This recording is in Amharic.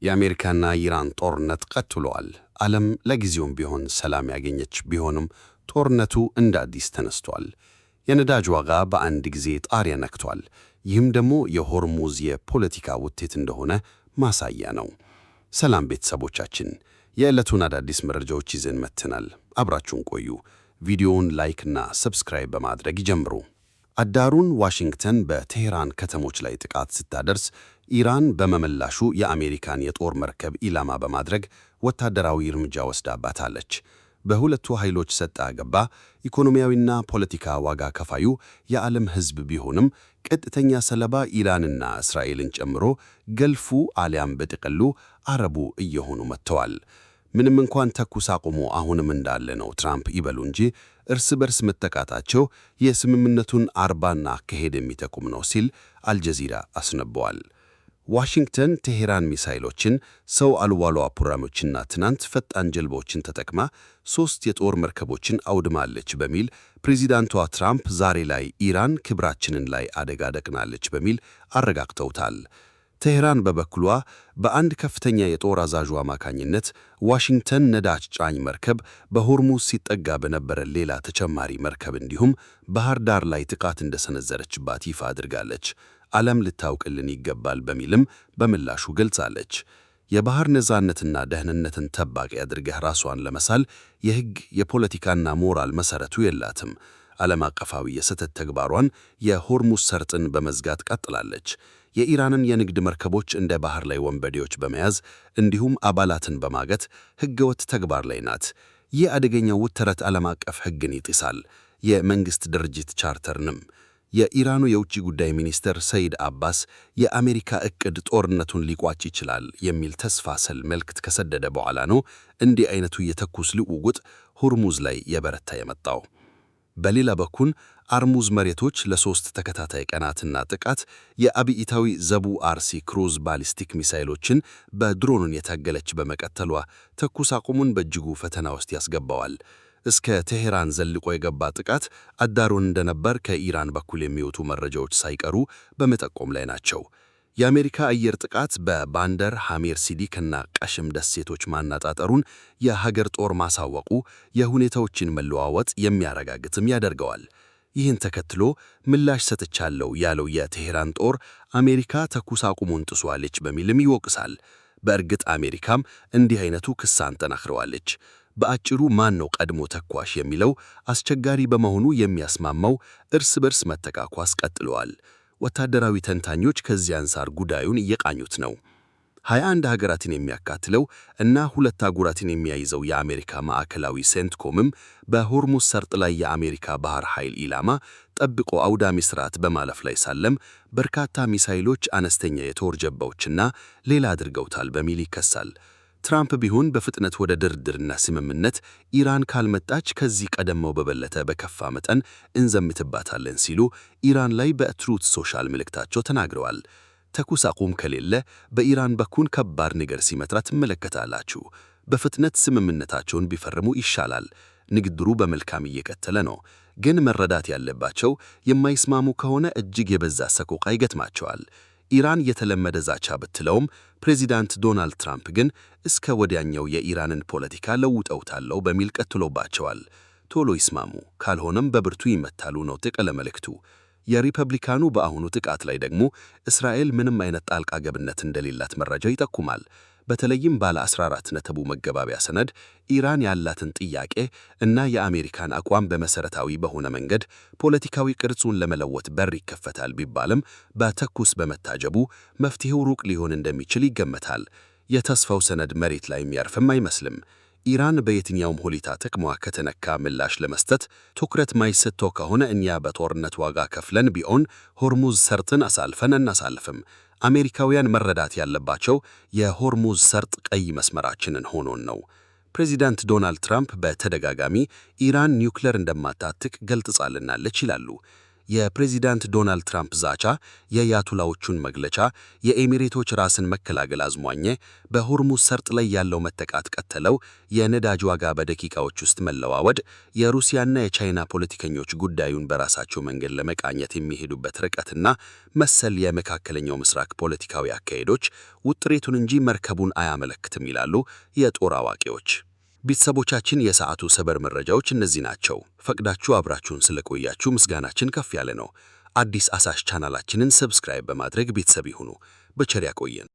የአሜሪካና ኢራን ጦርነት ቀጥሏል። ዓለም ለጊዜውም ቢሆን ሰላም ያገኘች ቢሆንም ጦርነቱ እንደ አዲስ ተነስቷል። የነዳጅ ዋጋ በአንድ ጊዜ ጣሪያ ነክቷል። ይህም ደግሞ የሆርሙዝ የፖለቲካ ውጤት እንደሆነ ማሳያ ነው። ሰላም ቤተሰቦቻችን፣ የዕለቱን አዳዲስ መረጃዎች ይዘን መጥተናል። አብራችሁን ቆዩ። ቪዲዮውን ላይክና ሰብስክራይብ በማድረግ ይጀምሩ። አዳሩን ዋሽንግተን በቴሄራን ከተሞች ላይ ጥቃት ስታደርስ ኢራን በመመላሹ የአሜሪካን የጦር መርከብ ኢላማ በማድረግ ወታደራዊ እርምጃ ወስዳባታለች። በሁለቱ ኃይሎች ሰጣ ገባ ኢኮኖሚያዊና ፖለቲካ ዋጋ ከፋዩ የዓለም ሕዝብ ቢሆንም ቀጥተኛ ሰለባ ኢራንና እስራኤልን ጨምሮ ገልፉ አሊያም በጥቅሉ አረቡ እየሆኑ መጥተዋል። ምንም እንኳን ተኩስ አቁሙ አሁንም እንዳለ ነው ትራምፕ ይበሉ እንጂ እርስ በርስ መጠቃታቸው የስምምነቱን አርባና አካሄድ የሚጠቁም ነው ሲል አልጀዚራ አስነብቧል። ዋሽንግተን ቴሄራን ሚሳይሎችን፣ ሰው አልባ አውሮፕላኖችና ትናንት ፈጣን ጀልባዎችን ተጠቅማ 3 የጦር መርከቦችን አውድማለች በሚል ፕሬዚዳንቷ ትራምፕ ዛሬ ላይ ኢራን ክብራችንን ላይ አደጋ ደቅናለች በሚል አረጋግጠውታል። ቴሄራን በበኩሏ በአንድ ከፍተኛ የጦር አዛዡ አማካኝነት ዋሽንግተን ነዳጅ ጫኝ መርከብ በሆርሙዝ ሲጠጋ በነበረ ሌላ ተጨማሪ መርከብ እንዲሁም ባህር ዳር ላይ ጥቃት እንደሰነዘረችባት ይፋ አድርጋለች። ዓለም ልታውቅልን ይገባል በሚልም በምላሹ ገልጻለች። የባህር ነፃነትና ደህንነትን ጠባቂ አድርገህ ራሷን ለመሳል የሕግ የፖለቲካና ሞራል መሠረቱ የላትም። ዓለም አቀፋዊ የስህተት ተግባሯን የሆርሙዝ ሰርጥን በመዝጋት ቀጥላለች። የኢራንን የንግድ መርከቦች እንደ ባህር ላይ ወንበዴዎች በመያዝ እንዲሁም አባላትን በማገት ሕገወጥ ተግባር ላይ ናት። ይህ አደገኛው ውጥረት ዓለም አቀፍ ሕግን ይጥሳል፣ የመንግሥት ድርጅት ቻርተርንም። የኢራኑ የውጭ ጉዳይ ሚኒስትር ሰይድ አባስ የአሜሪካ ዕቅድ ጦርነቱን ሊቋጭ ይችላል የሚል ተስፋ ሰል መልእክት ከሰደደ በኋላ ነው እንዲህ አይነቱ የተኩስ ልውውጥ ሆርሙዝ ላይ የበረታ የመጣው። በሌላ በኩል አርሙዝ መሬቶች ለ3 ተከታታይ ቀናትና ጥቃት የአብዮታዊ ዘቡ አርሲ ክሩዝ ባሊስቲክ ሚሳይሎችን በድሮኑን የታገለች በመቀጠሏ ተኩስ አቁሙን በእጅጉ ፈተና ውስጥ ያስገባዋል። እስከ ቴሄራን ዘልቆ የገባ ጥቃት አዳሩን እንደነበር ከኢራን በኩል የሚወጡ መረጃዎች ሳይቀሩ በመጠቆም ላይ ናቸው። የአሜሪካ አየር ጥቃት በባንደር ሐሜር ሲዲክና ቀሽም ደሴቶች ማነጣጠሩን የሀገር ጦር ማሳወቁ የሁኔታዎችን መለዋወጥ የሚያረጋግጥም ያደርገዋል። ይህን ተከትሎ ምላሽ ሰጥቻለሁ ያለው የቴሄራን ጦር አሜሪካ ተኩስ አቁሙን ጥሷለች በሚልም ይወቅሳል። በእርግጥ አሜሪካም እንዲህ አይነቱ ክስ አጠናክረዋለች። በአጭሩ ማን ነው ቀድሞ ተኳሽ የሚለው አስቸጋሪ በመሆኑ የሚያስማማው እርስ በርስ መተካኳስ ቀጥለዋል። ወታደራዊ ተንታኞች ከዚህ አንጻር ጉዳዩን እየቃኙት ነው። 21 ሀገራትን የሚያካትለው እና 2 አህጉራትን የሚያይዘው የአሜሪካ ማዕከላዊ ሴንትኮምም በሆርሙዝ ሰርጥ ላይ የአሜሪካ ባህር ኃይል ኢላማ ጠብቆ አውዳሚ ስርዓት በማለፍ ላይ ሳለም በርካታ ሚሳይሎች፣ አነስተኛ የጦር ጀልባዎችና ሌላ አድርገውታል በሚል ይከሳል። ትራምፕ ቢሆን በፍጥነት ወደ ድርድርና ስምምነት ኢራን ካልመጣች ከዚህ ቀደመው በበለጠ በከፋ መጠን እንዘምትባታለን ሲሉ ኢራን ላይ በትሩት ሶሻል መልእክታቸው ተናግረዋል። ተኩስ አቁም ከሌለ በኢራን በኩል ከባድ ነገር ሲመጣ ትመለከታላችሁ። በፍጥነት ስምምነታቸውን ቢፈርሙ ይሻላል። ንግድሩ በመልካም እየቀጠለ ነው። ግን መረዳት ያለባቸው የማይስማሙ ከሆነ እጅግ የበዛ ሰቆቃ ይገጥማቸዋል። ኢራን የተለመደ ዛቻ ብትለውም ፕሬዚዳንት ዶናልድ ትራምፕ ግን እስከ ወዲያኛው የኢራንን ፖለቲካ ለውጠውታል በሚል ቀጥሎባቸዋል። ቶሎ ይስማሙ፣ ካልሆነም በብርቱ ይመታሉ ነው ጥቅለ መልእክቱ። የሪፐብሊካኑ በአሁኑ ጥቃት ላይ ደግሞ እስራኤል ምንም አይነት ጣልቃ ገብነት እንደሌላት መረጃ ይጠቁማል። በተለይም ባለ 14 ነጥቡ መገባቢያ ሰነድ ኢራን ያላትን ጥያቄ እና የአሜሪካን አቋም በመሰረታዊ በሆነ መንገድ ፖለቲካዊ ቅርጹን ለመለወጥ በር ይከፈታል ቢባልም በተኩስ በመታጀቡ መፍትሄው ሩቅ ሊሆን እንደሚችል ይገመታል። የተስፋው ሰነድ መሬት ላይ የሚያርፍም አይመስልም። ኢራን በየትኛውም ሁኔታ ጥቅሟ ከተነካ ምላሽ ለመስጠት ትኩረት ማይሰጠው ከሆነ እኛ በጦርነት ዋጋ ከፍለን ቢሆን ሆርሙዝ ሰርጥን አሳልፈን እናሳልፍም። አሜሪካውያን መረዳት ያለባቸው የሆርሙዝ ሰርጥ ቀይ መስመራችንን ሆኖን ነው። ፕሬዚዳንት ዶናልድ ትራምፕ በተደጋጋሚ ኢራን ኒውክሌር እንደማታጥቅ ገልጻልናለች ይላሉ። የፕሬዚዳንት ዶናልድ ትራምፕ ዛቻ፣ የአያቶላዎቹን መግለጫ፣ የኤሚሬቶች ራስን መከላከል አዝሟኘ፣ በሆርሙዝ ሰርጥ ላይ ያለው መጠቃት ቀጠለው፣ የነዳጅ ዋጋ በደቂቃዎች ውስጥ መለዋወጥ፣ የሩሲያና የቻይና ፖለቲከኞች ጉዳዩን በራሳቸው መንገድ ለመቃኘት የሚሄዱበት ርቀትና መሰል የመካከለኛው ምስራቅ ፖለቲካዊ አካሄዶች ውጥረቱን እንጂ መርከቡን አያመለክትም ይላሉ የጦር አዋቂዎች። ቤተሰቦቻችን፣ የሰዓቱ ሰበር መረጃዎች እነዚህ ናቸው። ፈቅዳችሁ አብራችሁን ስለቆያችሁ ምስጋናችን ከፍ ያለ ነው። አዲስ አሳሽ ቻናላችንን ሰብስክራይብ በማድረግ ቤተሰብ ይሁኑ። በቸር ያቆየን።